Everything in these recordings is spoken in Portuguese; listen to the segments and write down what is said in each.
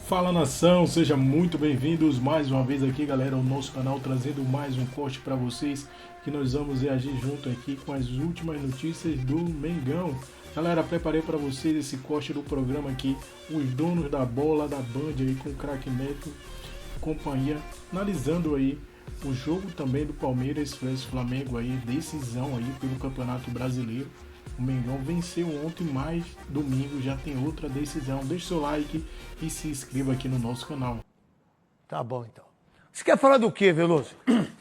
Fala nação, sejam muito bem-vindos mais uma vez aqui, galera, ao nosso canal, trazendo mais um corte para vocês, que nós vamos reagir junto aqui com as últimas notícias do Mengão. Galera, preparei para vocês esse corte do programa aqui, os donos da bola da Band aí com o Craque Neto e companhia, analisando aí o jogo também do Palmeiras vs Flamengo aí, decisão aí pelo Campeonato Brasileiro. O Mengão venceu ontem, mas domingo já tem outra decisão. Deixe seu like e se inscreva aqui no nosso canal. Tá bom, então. Você quer falar do quê, Veloso?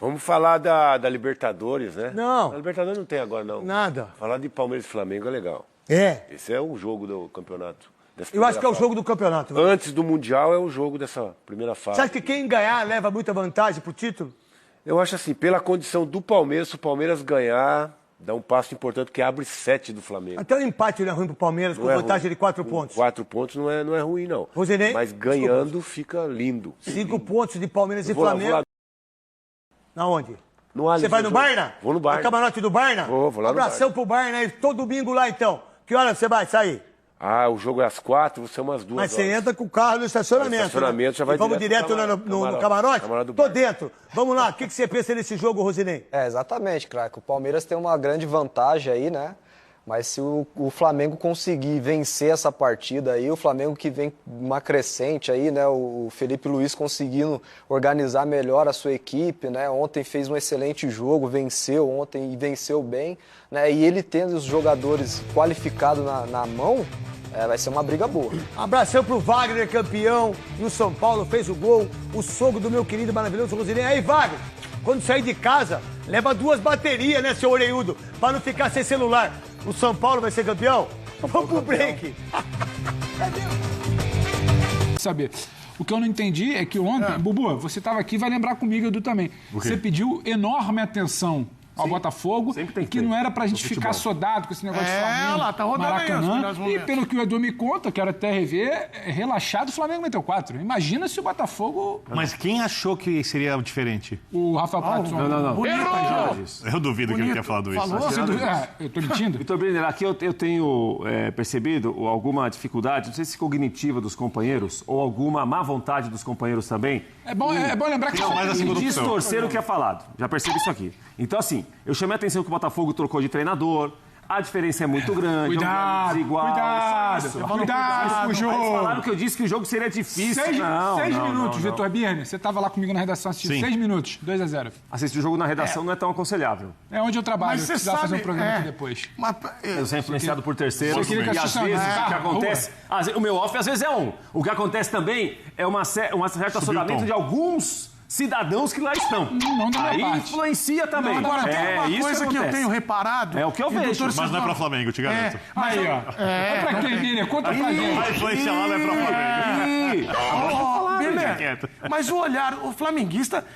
Vamos falar da Libertadores, né? Não. A Libertadores não tem agora, não. Nada. Falar de Palmeiras e Flamengo é legal. É. Esse é um jogo do campeonato. Eu acho que é o jogo do campeonato. Antes do Mundial é o jogo dessa primeira fase. Você acha que quem ganhar leva muita vantagem pro título? Eu acho assim, pela condição do Palmeiras, se o Palmeiras ganhar, dá um passo importante que abre 7 do Flamengo. Até o empate não é ruim pro Palmeiras, com vantagem de 4 pontos. 4 pontos não é ruim, não. Rosinei, mas ganhando fica lindo. 5 pontos de Palmeiras e Flamengo. Na onde? No Allianz. Você vai no Barna? Vou no Barna. No camarote do Barna? Vou lá no Barna. Abração pro Barna aí, todo domingo lá então. Que hora você vai sair? Ah, o jogo é às 4, você é umas 2 Mas horas. você entra com o carro no estacionamento. No estacionamento, já vai vamos direto no camarote? Camarote do Tô Barna. dentro. Vamos lá, o que você pensa nesse jogo, Rosinei? Exatamente, craque. O Palmeiras tem uma grande vantagem aí, né? Mas se o Flamengo conseguir vencer essa partida aí, o Flamengo que vem uma crescente aí, né? O Felipe Luiz conseguindo organizar melhor a sua equipe, né? Ontem fez um excelente jogo, venceu ontem e venceu bem, né? E ele tendo os jogadores qualificados na mão, vai ser uma briga boa. Abração pro Wagner, campeão no São Paulo, fez o gol, o sogro do meu querido maravilhoso Rosinei. Aí, Wagner, quando sair de casa, leva 2 baterias, né, seu orelhudo, pra não ficar sem celular. O São Paulo vai ser campeão? Vamos pro break. Saber. O que eu não entendi é que ontem, Bubu, você estava aqui, vai lembrar comigo, Edu também. Você pediu enorme atenção ao Botafogo, que não era pra gente ficar sodado com esse negócio de Flamengo, lá, tá rodando Maracanã. aí, E pelo que o Edu me conta, quero até rever, relaxado, o Flamengo meteu 4. Imagina se o Botafogo... Mas quem achou que seria diferente? O Rafael Prats. Não. Eu duvido que ele tenha falado isso. Eu tô mentindo? Vitor Brenner, aqui eu tenho percebido alguma dificuldade, não sei se cognitiva dos companheiros, ou alguma má vontade dos companheiros também. É bom lembrar que... E distorcer o que é falado. Já percebi isso aqui. Então, assim, eu chamei a atenção que o Botafogo trocou de treinador, a diferença é muito grande, Cuidado, cuidado com o jogo. Eles falaram que eu disse que o jogo seria difícil. 6 não, minutos, Vitor Birner. Você estava lá comigo na redação assistindo. 6 minutos, 2-0. Assistir o jogo na redação não é tão aconselhável. É onde eu trabalho, Mas eu você precisava fazer um sabe, programa aqui depois. Você é influenciado por terceiros. Você queria que E às assistisse vezes na o que rua. acontece... O meu off às vezes é um. O que acontece também é um certo assodamento de alguns cidadãos que lá estão. Não da minha Aí parte. influencia também. Agora, tem uma isso coisa que eu acontece. tenho reparado... É o que eu vejo. Mas não é pra Flamengo, eu te garanto. Aí, ó. É pra quem, Birner? Conta pra gente. A influência lá não é pra Flamengo. Birner, mas o olhar, o flamenguista,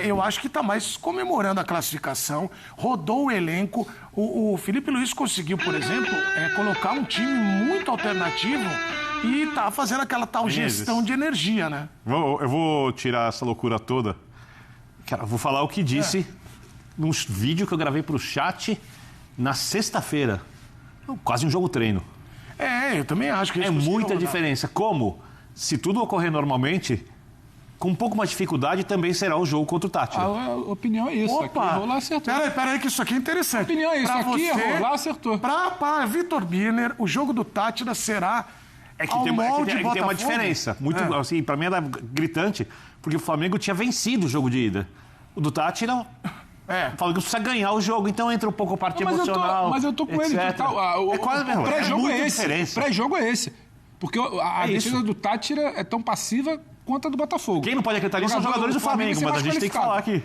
eu acho que tá mais comemorando a classificação, rodou o elenco. O Felipe Luiz conseguiu, por exemplo, colocar um time muito alternativo e tá fazendo aquela tal gestão de energia, né? Eu vou tirar essa loucura toda. Cara, eu vou falar o que disse num vídeo que eu gravei pro chat na sexta-feira. Quase um jogo treino. Eu também acho que... É muita diferença. Como, se tudo ocorrer normalmente, com um pouco mais de dificuldade, também será o jogo contra o Tátira. A opinião é isso. Opa! Aqui rolar acertou. Peraí, que isso aqui é interessante. A opinião é isso. Pra Aqui você, rolar acertou. Para Vitor Birner, o jogo do Tátira será... É que tem uma diferença. Muito, assim, pra mim era gritante, porque o Flamengo tinha vencido o jogo de ida. O do Tátira, o Flamengo precisa ganhar o jogo, então entra um pouco a parte emocional. Mas eu tô com ele. É quase mesmo. O pré-jogo é esse. Diferença. O pré-jogo é esse. Porque a defesa do Tátira é tão passiva quanto a do Botafogo. Quem não pode acreditar nisso são os jogadores do Flamengo, mas a gente tem que falar aqui.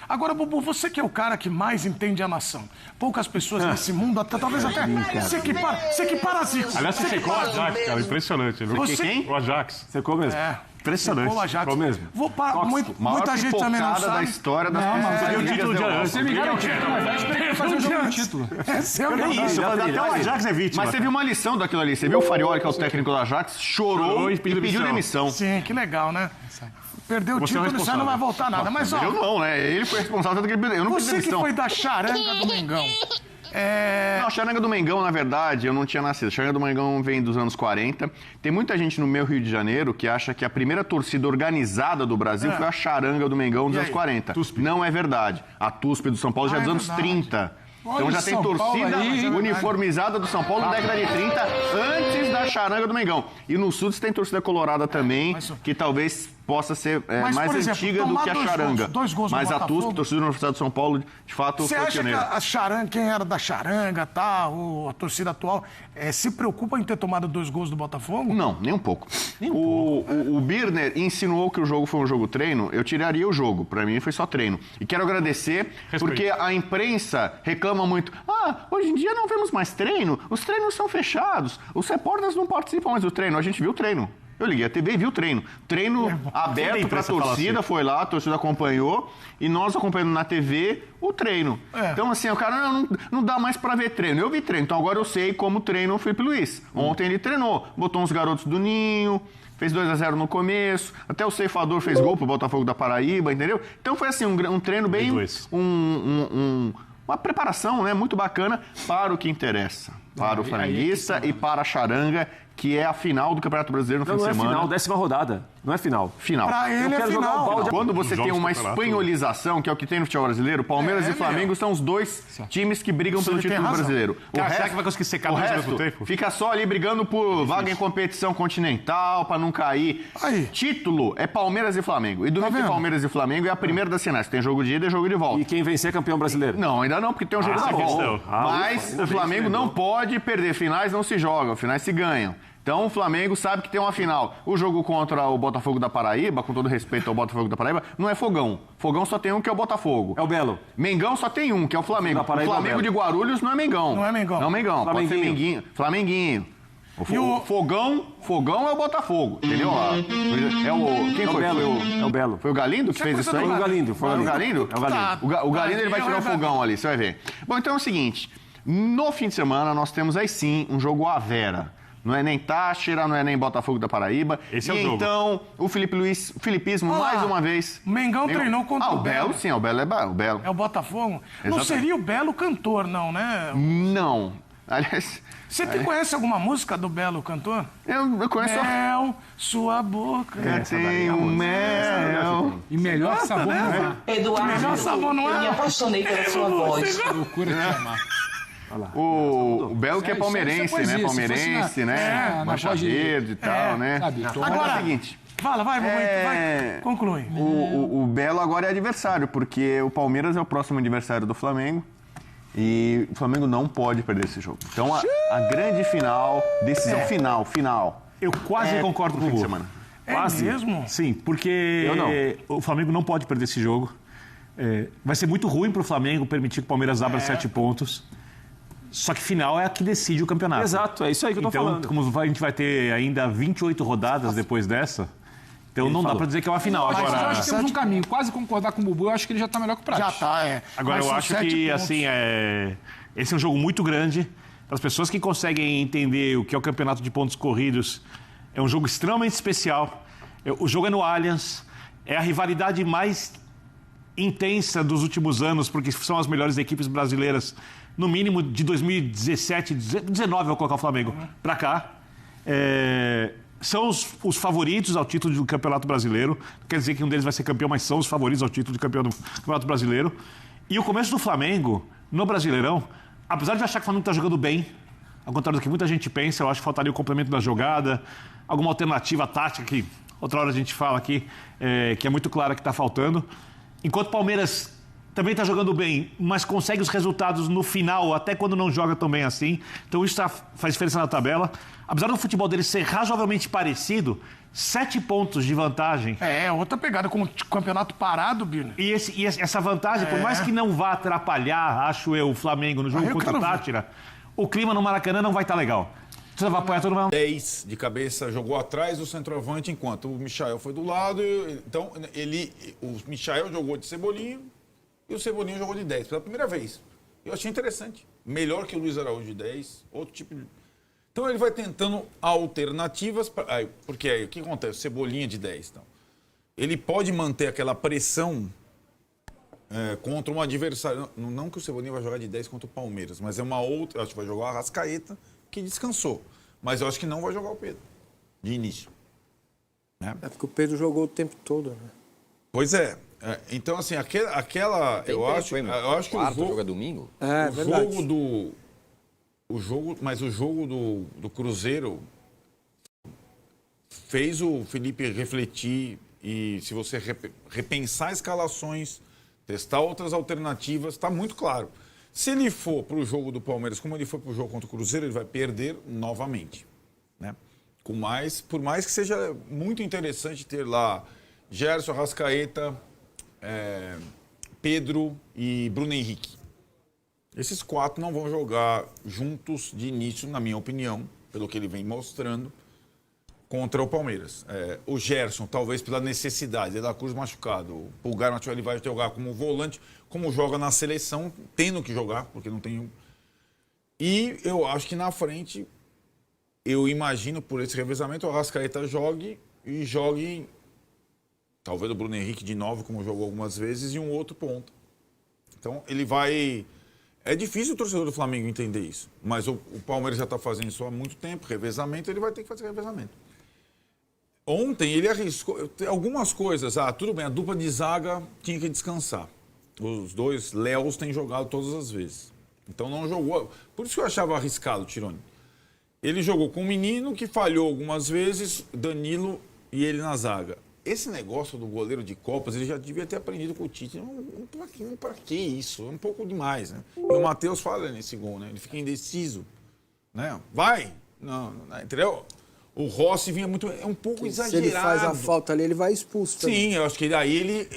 Agora, Bubu, você que é o cara que mais entende a nação. Poucas pessoas nesse mundo, talvez até você que parasita. Aliás, você secou o Ajax, cara, impressionante. Quem? O Ajax. Secou mesmo. Impressionante. O Ajax. Ficou mesmo. Muita gente também não sabe. Da história das o título de Ajax. Você me garantiu que o Ajax tem que fazer o jogo do título. Isso, até o Ajax é vítima. Mas teve uma lição daquilo ali. Você viu o Farioli, que é o técnico do Ajax, chorou e pediu demissão. Sim, que legal, né? Perdeu o título, isso aí não vai voltar nada. Mas, ó, Eu não, né? Ele foi responsável daquele... Eu não pedi você que demissão. foi da charanga do Mengão, Não, a charanga do Mengão, na verdade, eu não tinha nascido. A charanga do Mengão vem dos anos 40. Tem muita gente no meu Rio de Janeiro que acha que a primeira torcida organizada do Brasil foi a charanga do Mengão dos anos 40. Não é verdade. A TUSP do São Paulo já é dos anos 30. Então já tem torcida uniformizada do São Paulo na década de 30, antes da charanga do Mengão. E no Sul você tem torcida colorada também, que talvez possa ser mais antiga do que a charanga. Dois gols mas do a TUSP, torcida da Universidade de São Paulo, de fato, você foi acha pioneira. que a charanga, quem era da charanga, a torcida atual, se preocupa em ter tomado 2 gols do Botafogo? Não, nem um pouco. O Birner insinuou que o jogo foi um jogo treino, eu tiraria o jogo. Pra mim foi só treino. E quero agradecer, porque a imprensa reclama muito. Hoje em dia não vemos mais treino, os treinos são fechados, os repórteres não participam mais do treino. A gente viu o treino. Eu liguei a TV e vi o treino. Treino aberto para a torcida, foi lá, a torcida acompanhou, e nós acompanhando na TV o treino. Então, assim, o cara não dá mais para ver treino. Eu vi treino, então agora eu sei como treina o Felipe Luiz. Ontem ele treinou, botou uns garotos do Ninho, fez 2-0 no começo, até o ceifador fez gol pro Botafogo da Paraíba, entendeu? Então foi assim, um treino bem... uma preparação, né, muito bacana para o que interessa. Para o flamenguista e para a charanga, que é a final do Campeonato Brasileiro no fim de semana. Não é final, 10ª rodada. Não é final. Final. Pra ele é final. Quando você tem uma espanholização, que é o que tem no futebol brasileiro, Palmeiras e Flamengo são os dois times que brigam pelo título brasileiro. Cara, será que vai conseguir secar o ao resto mesmo tempo? Fica só ali brigando por vaga em competição continental, para não cair. Título é Palmeiras e Flamengo. E domingo Palmeiras e Flamengo é a primeira das finais. Tem jogo de ida e jogo de volta. E quem vencer é campeão brasileiro? Não, ainda não, porque tem um jogo da volta. Mas o Flamengo não pode perder. Finais não se jogam, finais se ganham. Então o Flamengo sabe que tem uma final. O jogo contra o Botafogo da Paraíba, com todo respeito ao Botafogo da Paraíba, não é fogão. Fogão só tem um, que é o Botafogo. É o Belo. Mengão só tem um, que é o Flamengo. O Flamengo de Guarulhos não é Mengão. Não é Mengão. Não é Mengão. Pode ser Menguinho. Flamenguinho. Fogão é o Botafogo, entendeu? Quem foi? É o Belo. Foi o Galindo que fez isso aí? Foi o Galindo. Foi o Galindo? É o Galindo. O Galindo ele vai tirar o fogão ali, você vai ver. Bom, então é o seguinte. No fim de semana nós temos aí sim um jogo à Vera. Não é nem Táchira, não é nem Botafogo da Paraíba. Esse é o jogo. Então, o Felipe Luiz, filipismo, mais uma vez. O Mengão treinou contra o Belo. Sim, o Belo é o Belo. É o Botafogo? Exatamente. Não seria o Belo cantor, não, né? Não. Aliás... Você conhece alguma música do Belo cantor? Eu conheço... Mel, sua boca. Tem um mel. E melhor sabor não é. Eduardo, Melhor sabor não é? eu me apaixonei pela sua voz. Loucura de chamar. O Belo que é palmeirense, né? Palmeirense, né? Mancha verde e tal, né? Agora, é o seguinte... Fala, vai, conclui. O Belo agora é adversário, porque o Palmeiras é o próximo adversário do Flamengo. E o Flamengo não pode perder esse jogo. Então, a grande final, decisão final. Eu quase concordo com o Hugo. Quase? É mesmo? Sim, porque o Flamengo não pode perder esse jogo. Vai ser muito ruim para o Flamengo permitir que o Palmeiras abra 7 pontos. Só que final é a que decide o campeonato. Exato, é isso aí que eu tô falando. Então, como a gente vai ter ainda 28 rodadas depois dessa, então não dá pra dizer que é uma final. Mas Agora, eu acho que temos um caminho. Quase concordar com o Bubu, eu acho que ele já tá melhor que o Prato. Já tá, Agora, mas eu acho que, assim, esse é um jogo muito grande. Para as pessoas que conseguem entender o que é o campeonato de pontos corridos, é um jogo extremamente especial. O jogo é no Allianz. É a rivalidade mais intensa dos últimos anos, porque são as melhores equipes brasileiras, no mínimo de 2017, 2019, vou colocar o Flamengo, para cá. São os favoritos ao título do Campeonato Brasileiro. Não quer dizer que um deles vai ser campeão, mas são os favoritos ao título de campeão do Campeonato Brasileiro. E o começo do Flamengo, no Brasileirão, apesar de achar que o Flamengo está jogando bem, ao contrário do que muita gente pensa, eu acho que faltaria o complemento da jogada, alguma alternativa tática que outra hora a gente fala aqui, que é muito clara que está faltando. Enquanto o Palmeiras também está jogando bem, mas consegue os resultados no final, até quando não joga tão bem assim. Então isso faz diferença na tabela. Apesar do futebol dele ser razoavelmente parecido, 7 pontos de vantagem. Outra pegada com o campeonato parado, Birner. E essa vantagem, por mais que não vá atrapalhar, acho eu, o Flamengo no jogo contra o Táchira, o clima no Maracanã não vai estar legal. Você vai apoiar todo mundo. 10 de cabeça, jogou atrás do centroavante, enquanto o Michael foi do lado. Então, o Michael jogou de Cebolinha e o Cebolinha jogou de 10 pela primeira vez. Eu achei interessante. Melhor que o Luiz Araújo de 10, outro tipo de... Então ele vai tentando alternativas, porque aí o que acontece? Cebolinha de 10. Então, ele pode manter aquela pressão contra um adversário. Não que o Cebolinha vai jogar de 10 contra o Palmeiras, mas é uma outra. Acho que vai jogar o Arrascaeta, que descansou. Mas eu acho que não vai jogar o Pedro, de início. Né? É porque o Pedro jogou o tempo todo, né? Pois é. Então, assim, aquela. Eu acho que o jogo é domingo? Mas o jogo do Cruzeiro fez o Felipe refletir e se você repensar escalações, testar outras alternativas, está muito claro. Se ele for para o jogo do Palmeiras, como ele foi para o jogo contra o Cruzeiro, ele vai perder novamente. Né? Por mais que seja muito interessante ter lá Gerson, Arrascaeta, Pedro e Bruno Henrique. Esses 4 não vão jogar juntos de início, na minha opinião, pelo que ele vem mostrando, contra o Palmeiras. O Gerson, talvez pela necessidade, De La Cruz machucado. O Pulgar machucado, ele vai jogar como volante, como joga na seleção, tendo que jogar, porque não tem um. E eu acho que na frente, eu imagino por esse revezamento, o Arrascaeta jogue talvez o Bruno Henrique de 9, como jogou algumas vezes, e um outro ponto. Então, ele vai... É difícil o torcedor do Flamengo entender isso, mas o Palmeiras já está fazendo isso há muito tempo, revezamento, ele vai ter que fazer revezamento. Ontem ele arriscou algumas coisas. Tudo bem, a dupla de zaga tinha que descansar. Os 2 Léos têm jogado todas as vezes. Então não jogou. Por isso que eu achava arriscado, Tironi. Ele jogou com o menino que falhou algumas vezes, Danilo e ele na zaga. Esse negócio do goleiro de Copas, ele já devia ter aprendido com o Tite. Para que isso? É um pouco demais, né? E o Matheus fala nesse gol, né? Ele fica indeciso. Né? Vai! Não, entendeu? O Rossi vinha muito... É um pouco exagerado. Se ele faz a falta ali, ele vai expulso também. Sim, eu acho que daí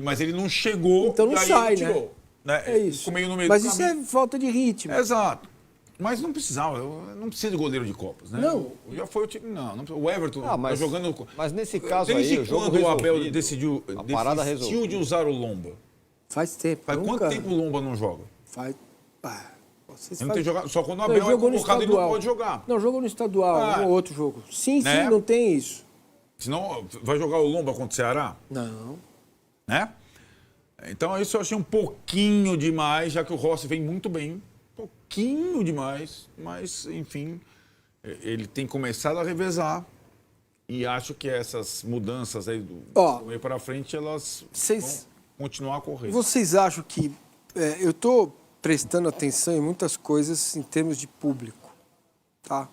mas ele não chegou... Então não sai, ele tirou, né? É isso. Meio no meio mas do isso caminho. é falta de ritmo. Exato. Mas não precisava, não precisa de goleiro de Copas, né? Não. Já foi o time. Não, o Everton tá jogando. Mas nesse caso desde aí, o jogo quando o Abel decidiu de usar o Lomba? Faz tempo. Faz quanto tempo o Lomba não joga? Faz. Não tem jogado, só quando o Abel é convocado ele não pode jogar. Não, jogou no estadual, um ou outro jogo. Sim, não tem isso. Senão vai jogar o Lomba contra o Ceará? Não. Né? Então isso eu achei um pouquinho demais, já que o Rossi vem muito bem. Pouquinho demais, mas, enfim, ele tem começado a revezar e acho que essas mudanças aí do meio para frente, elas vão continuar a correr. Vocês acham que... eu estou prestando atenção em muitas coisas em termos de público, tá?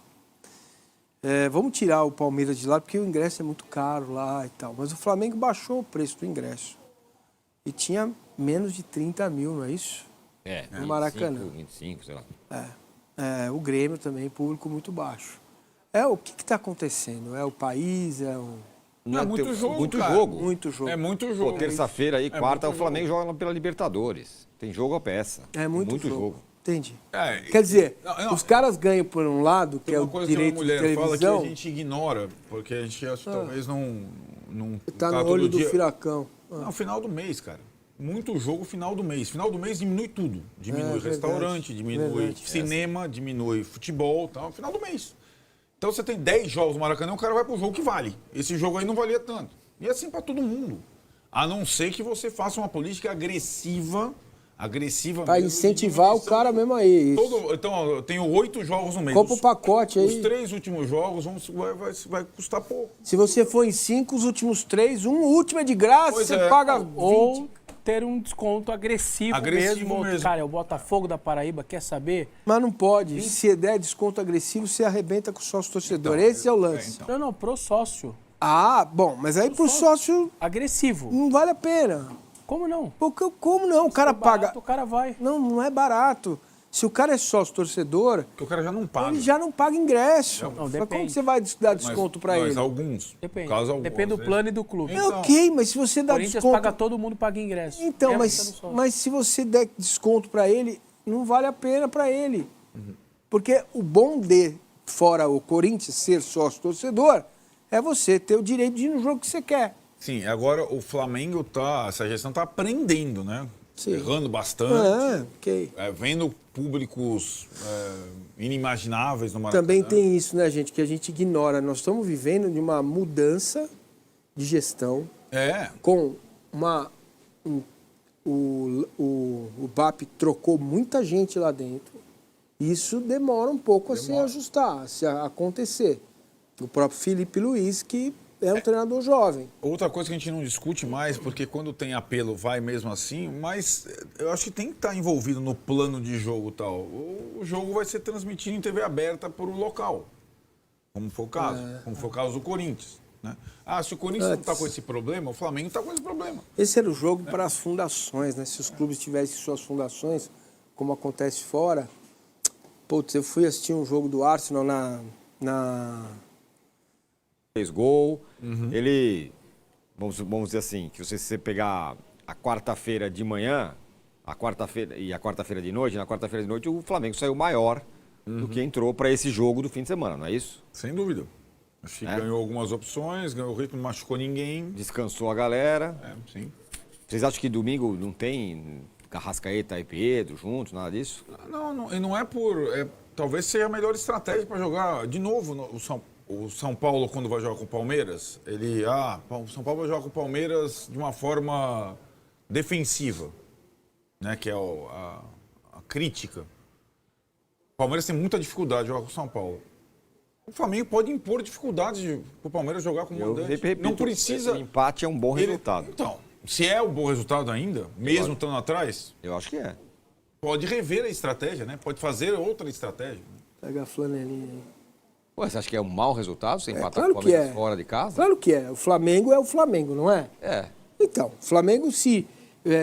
Vamos tirar o Palmeiras de lá, porque o ingresso é muito caro lá e tal, mas o Flamengo baixou o preço do ingresso e tinha menos de 30 mil, não é isso? No Maracanã. 25, sei lá. O Grêmio também, público muito baixo. O que está acontecendo? É o país? Não é muito jogo, muito cara. jogo. Muito jogo. É muito jogo. Terça-feira aí, quarta, o Flamengo joga pela Libertadores. Tem jogo a peça. É muito jogo. Entendi. É, Quer dizer, os caras ganham por um lado, que é o direito de televisão. Fala que a gente ignora, porque a gente talvez não tá no olho do furacão. No final do mês, cara. Muito jogo final do mês. Final do mês diminui tudo. Diminui restaurante, diminui cinema, diminui futebol, tal. Final do mês. Então você tem 10 jogos no Maracanã, o cara vai pro jogo que vale. Esse jogo aí não valia tanto. E assim para todo mundo. A não ser que você faça uma política agressiva para incentivar o cara mesmo aí. Então, eu tenho 8 jogos no mês. Compra o pacote aí. Os 3 últimos jogos vai custar pouco. Se você for em 5, os últimos 3, um último é de graça, você paga 20. Ou ter um desconto agressivo mesmo. Cara, é o Botafogo da Paraíba, quer saber? Mas não pode. 20. Se der desconto agressivo, você arrebenta com o sócio torcedor. Então, esse é o lance. Não, pro sócio. Bom, mas aí pro sócio... Agressivo. Não vale a pena. Como não? Porque, como não? O cara paga... O cara vai. Não é barato. Se o cara é sócio torcedor... Porque o cara já não paga. Ele já não paga ingresso. Não, depende. Como que você vai dar desconto para ele? Mas alguns. Depende. Depende do plano e do clube. Então, ok, mas se você dá Corinthians desconto... paga todo mundo, paga ingresso. Então, mas se você der desconto para ele, não vale a pena para ele. Uhum. Porque o bom de, fora o Corinthians, ser sócio torcedor, é você ter o direito de ir no jogo que você quer. Sim, agora o Flamengo essa gestão está aprendendo, né? Sim. Errando bastante. Vendo públicos inimagináveis no Maracanã. Também tem isso, né, gente, que a gente ignora. Nós estamos vivendo de uma mudança de gestão com o BAP trocou muita gente lá dentro. Isso demora um pouco a se ajustar, a se acontecer. O próprio Felipe Luiz, que é um treinador jovem. Outra coisa que a gente não discute mais, porque quando tem apelo vai mesmo assim, mas eu acho que tem que estar envolvido no plano de jogo e tal. O jogo vai ser transmitido em TV aberta por um local, como foi o caso, como foi o caso do Corinthians. Né? Se o Corinthians não está com esse problema, o Flamengo está com esse problema. Esse era o jogo para as fundações, né? Se os clubes tivessem suas fundações, como acontece fora... Putz, eu fui assistir um jogo do Arsenal Fez gol. Ele, vamos dizer assim, que se você pegar a quarta-feira de manhã, a quarta-feira de noite, na quarta-feira de noite o Flamengo saiu maior do que entrou para esse jogo do fim de semana, não é isso? Sem dúvida. Acho que ganhou algumas opções, ganhou o ritmo, não machucou ninguém. Descansou a galera. Sim. Vocês acham que domingo não tem Arrascaeta e Pedro juntos, nada disso? Não é por... talvez seja a melhor estratégia para jogar de novo o São Paulo quando vai jogar com o Palmeiras. O São Paulo vai jogar com o Palmeiras de uma forma defensiva, né? Que é a crítica. O Palmeiras tem muita dificuldade de jogar com o São Paulo. O Flamengo pode impor dificuldades para o Palmeiras jogar com o mandante. Repito, não precisa... O empate é um bom resultado. Então, se é um bom resultado ainda, mesmo estando atrás... Eu acho que é. Pode rever a estratégia, né? Pode fazer outra estratégia. Pega a flanelinha aí. Ué, você acha que é um mau resultado você empatar claro com o Palmeiras que é. fora de casa? Claro que é. O Flamengo é o Flamengo, não é? É. Então, o Flamengo, se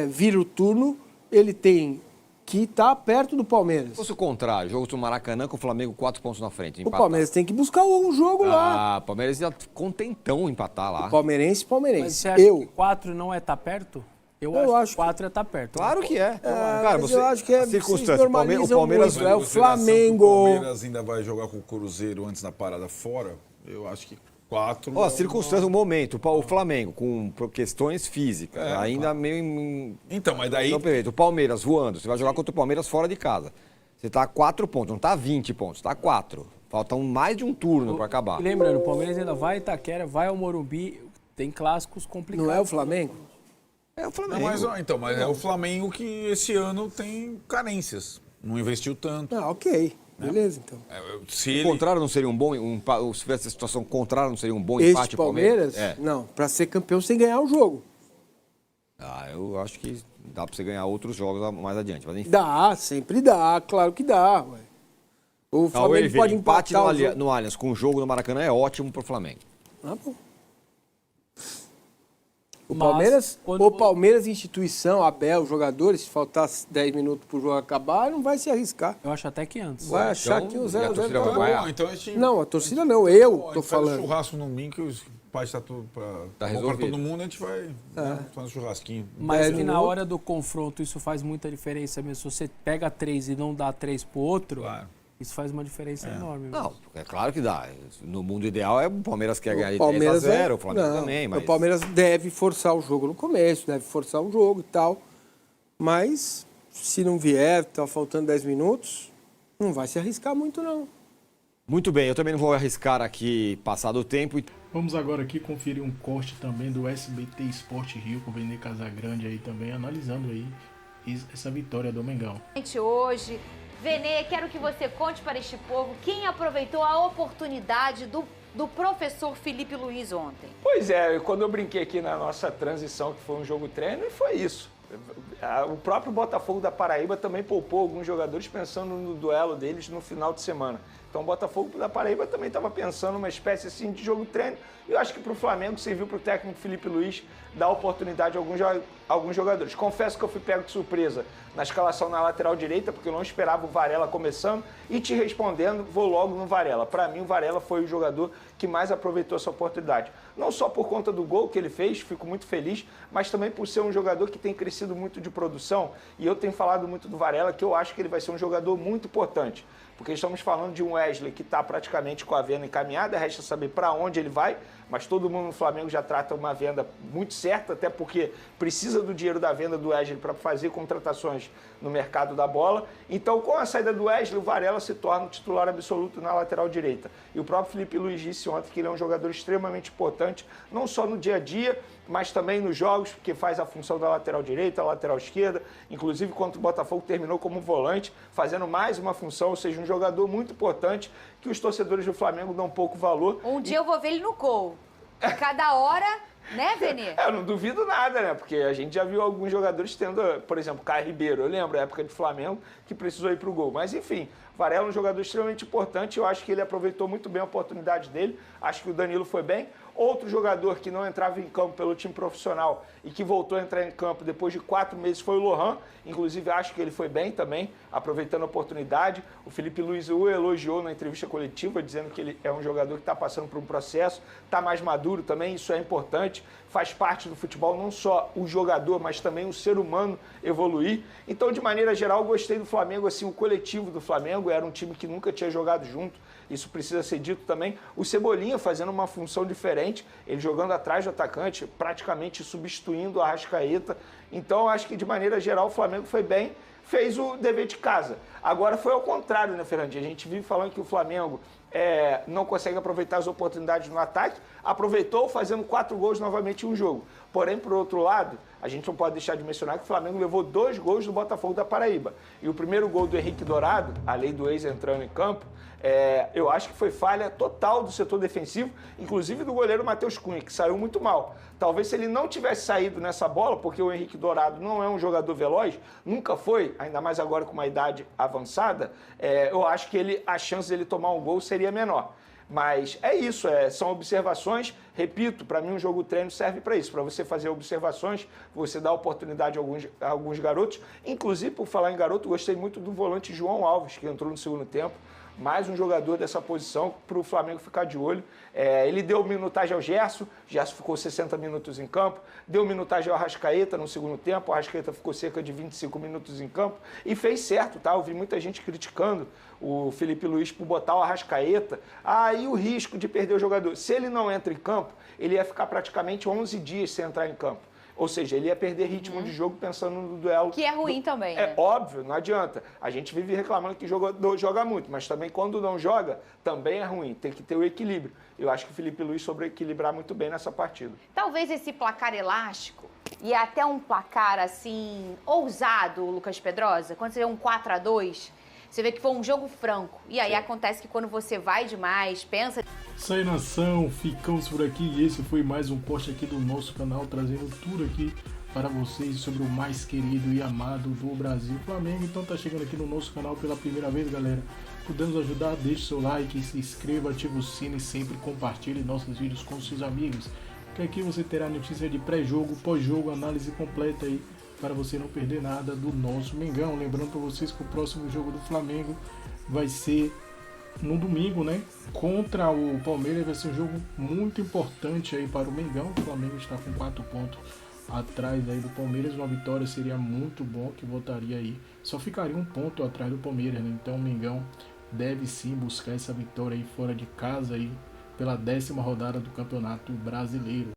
vira o turno, ele tem que estar perto do Palmeiras. Se fosse o contrário, jogo do Maracanã com o Flamengo 4 pontos na frente. O Palmeiras tem que buscar o jogo lá. O Palmeiras ia contentão empatar lá. O palmeirense. Mas você acha que 4 não é estar perto? Eu acho que 4 é estar perto. Claro que é. Cara, mas eu acho que é circunstância. O Palmeiras muito, é o Flamengo. O Palmeiras ainda vai jogar com o Cruzeiro antes da parada fora. Eu acho que 4... circunstância, o momento. O Flamengo, com questões físicas, ainda meio... Então, mas daí... Então, perfeito. O Palmeiras voando. Você vai jogar contra o Palmeiras fora de casa. Você está a 4 pontos, não está a 20 pontos, está a 4. Faltam mais de um turno para acabar. E lembrando, o Palmeiras ainda vai a Itaquera, vai ao Morumbi, tem clássicos complicados. Não é o Flamengo? É o Flamengo. Mas é o Flamengo que esse ano tem carências. Não investiu tanto. Ok. Beleza, então. O contrário não seria um bom... se tivesse a situação contrária, não seria um bom empate Palmeiras? Não. Para ser campeão, você tem que ganhar o jogo. Eu acho que dá para você ganhar outros jogos mais adiante. Mas enfim. Dá, sempre dá. Claro que dá. Ué. O Flamengo pode empate empatar no Allianz com o jogo no Maracanã é ótimo para o Flamengo. Bom. O Palmeiras, instituição, Abel, jogadores, se faltar 10 minutos pro jogo acabar, não vai se arriscar. Eu acho até que antes. Vai achar que o 0-0 tá bom. Não, a torcida não, eu tô falando. Faz um churrasco no domingo que os pais tá tudo para todo mundo, a gente vai fazer um churrasquinho. Mas que na hora do confronto isso faz muita diferença mesmo. Se você pega 3 e não dá 3 pro outro, isso faz uma diferença enorme. Não, é claro que dá. No mundo ideal, o Palmeiras quer ganhar de 3-0, o Flamengo também. Mas... O Palmeiras deve forçar o jogo no começo, deve forçar o jogo e tal. Mas, se não vier, tá faltando 10 minutos, não vai se arriscar muito, não. Muito bem, eu também não vou arriscar aqui passado o tempo. Vamos agora aqui conferir um corte também do SBT Esporte Rio, com o Vene Casagrande aí também, analisando aí essa vitória do Mengão. Hoje... Vene, quero que você conte para este povo quem aproveitou a oportunidade do professor Felipe Luiz ontem. Pois é, quando eu brinquei aqui na nossa transição, que foi um jogo treino, e foi isso. O próprio Botafogo da Paraíba também poupou alguns jogadores pensando no duelo deles no final de semana. Então o Botafogo da Paraíba também estava pensando numa espécie assim de jogo treino. E eu acho que para o Flamengo serviu para o técnico Felipe Luiz dar oportunidade a alguns jogadores. Confesso que eu fui pego de surpresa na escalação na lateral direita, porque eu não esperava o Varela começando. E te respondendo, vou logo no Varela. Para mim, o Varela foi o jogador que mais aproveitou essa oportunidade. Não só por conta do gol que ele fez, fico muito feliz, mas também por ser um jogador que tem crescido muito de produção. E eu tenho falado muito do Varela, que eu acho que ele vai ser um jogador muito importante. Porque estamos falando de um Wesley que está praticamente com a venda encaminhada, resta saber para onde ele vai. mas todo mundo no Flamengo já trata uma venda muito certa, até porque precisa do dinheiro da venda do Wesley para fazer contratações no mercado da bola. Então, com a saída do Wesley, o Varela se torna o titular absoluto na lateral direita. E o próprio Felipe Luiz disse ontem que ele é um jogador extremamente importante, não só no dia a dia, mas também nos jogos, porque faz a função da lateral direita, lateral esquerda, inclusive contra o Botafogo terminou como volante, fazendo mais uma função, ou seja, um jogador muito importante que os torcedores do Flamengo dão pouco valor. Um dia eu vou ver ele no gol. Cada hora, né, Vene? Eu não duvido nada, né? Porque a gente já viu alguns jogadores tendo, por exemplo, Caio Ribeiro, eu lembro, a época de Flamengo, que precisou ir pro gol. Mas, enfim, Varela é um jogador extremamente importante, eu acho que ele aproveitou muito bem a oportunidade dele, acho que o Danilo foi bem. Outro jogador que não entrava em campo pelo time profissional e que voltou a entrar em campo depois de 4 meses foi o Lohan. Inclusive, acho que ele foi bem também, aproveitando a oportunidade. O Felipe Luiz o elogiou na entrevista coletiva, dizendo que ele é um jogador que está passando por um processo, está mais maduro também, isso é importante. Faz parte do futebol, não só o jogador, mas também o ser humano evoluir. Então, de maneira geral, eu gostei do Flamengo, assim, o coletivo do Flamengo era um time que nunca tinha jogado junto. Isso precisa ser dito também. O Cebolinha fazendo uma função diferente, ele jogando atrás do atacante, praticamente substituindo a Arrascaeta. Então, acho que de maneira geral o Flamengo foi bem, fez o dever de casa. Agora foi ao contrário, né, Fernandinho? A gente vive falando que o Flamengo não consegue aproveitar as oportunidades no ataque, aproveitou fazendo 4 gols novamente em um jogo. Porém, por outro lado, a gente não pode deixar de mencionar que o Flamengo levou 2 gols do Botafogo da Paraíba. E o primeiro gol do Henrique Dourado, a lei do ex entrando em campo, eu acho que foi falha total do setor defensivo, inclusive do goleiro Matheus Cunha, que saiu muito mal. Talvez se ele não tivesse saído nessa bola, porque o Henrique Dourado não é um jogador veloz, nunca foi, ainda mais agora com uma idade avançada, eu acho que a chance dele tomar um gol seria menor. Mas é isso, são observações. Repito, para mim um jogo treino serve para isso, para você fazer observações, você dar oportunidade a alguns garotos. Inclusive, por falar em garoto, gostei muito do volante João Alves, que entrou no segundo tempo. Mais um jogador dessa posição para o Flamengo ficar de olho. Ele deu minutagem ao Gerson ficou 60 minutos em campo, deu minutagem ao Arrascaeta no segundo tempo, o Arrascaeta ficou cerca de 25 minutos em campo e fez certo, tá? Eu vi muita gente criticando o Felipe Luiz por botar o Arrascaeta. E o risco de perder o jogador. Se ele não entra em campo, ele ia ficar praticamente 11 dias sem entrar em campo. Ou seja, ele ia perder ritmo de jogo pensando no duelo. Que é ruim também, né? Óbvio, não adianta. A gente vive reclamando que jogador joga muito, mas também quando não joga, também é ruim. Tem que ter o equilíbrio. Eu acho que o Felipe Luiz soube equilibrar muito bem nessa partida. Talvez esse placar elástico e até um placar, assim, ousado, Lucas Pedrosa, quando você vê um 4-2, você vê que foi um jogo franco. E aí acontece que quando você vai demais, pensa... Isso aí, nação, ficamos por aqui e esse foi mais um corte aqui do nosso canal, trazendo tudo aqui para vocês sobre o mais querido e amado do Brasil, Flamengo. Então tá chegando aqui no nosso canal pela primeira vez, galera. Podemos ajudar, deixe seu like, se inscreva, ative o sino e sempre compartilhe nossos vídeos com seus amigos. Que aqui você terá notícia de pré-jogo, pós-jogo, análise completa aí, para você não perder nada do nosso Mengão. Lembrando para vocês que o próximo jogo do Flamengo vai ser no domingo, né? Contra o Palmeiras. Vai ser um jogo muito importante aí para o Mengão. O Flamengo está com 4 pontos atrás aí do Palmeiras. Uma vitória seria muito bom, que voltaria aí. Só ficaria 1 ponto atrás do Palmeiras, né? Então o Mengão deve sim buscar essa vitória aí fora de casa aí pela 10ª rodada do Campeonato Brasileiro.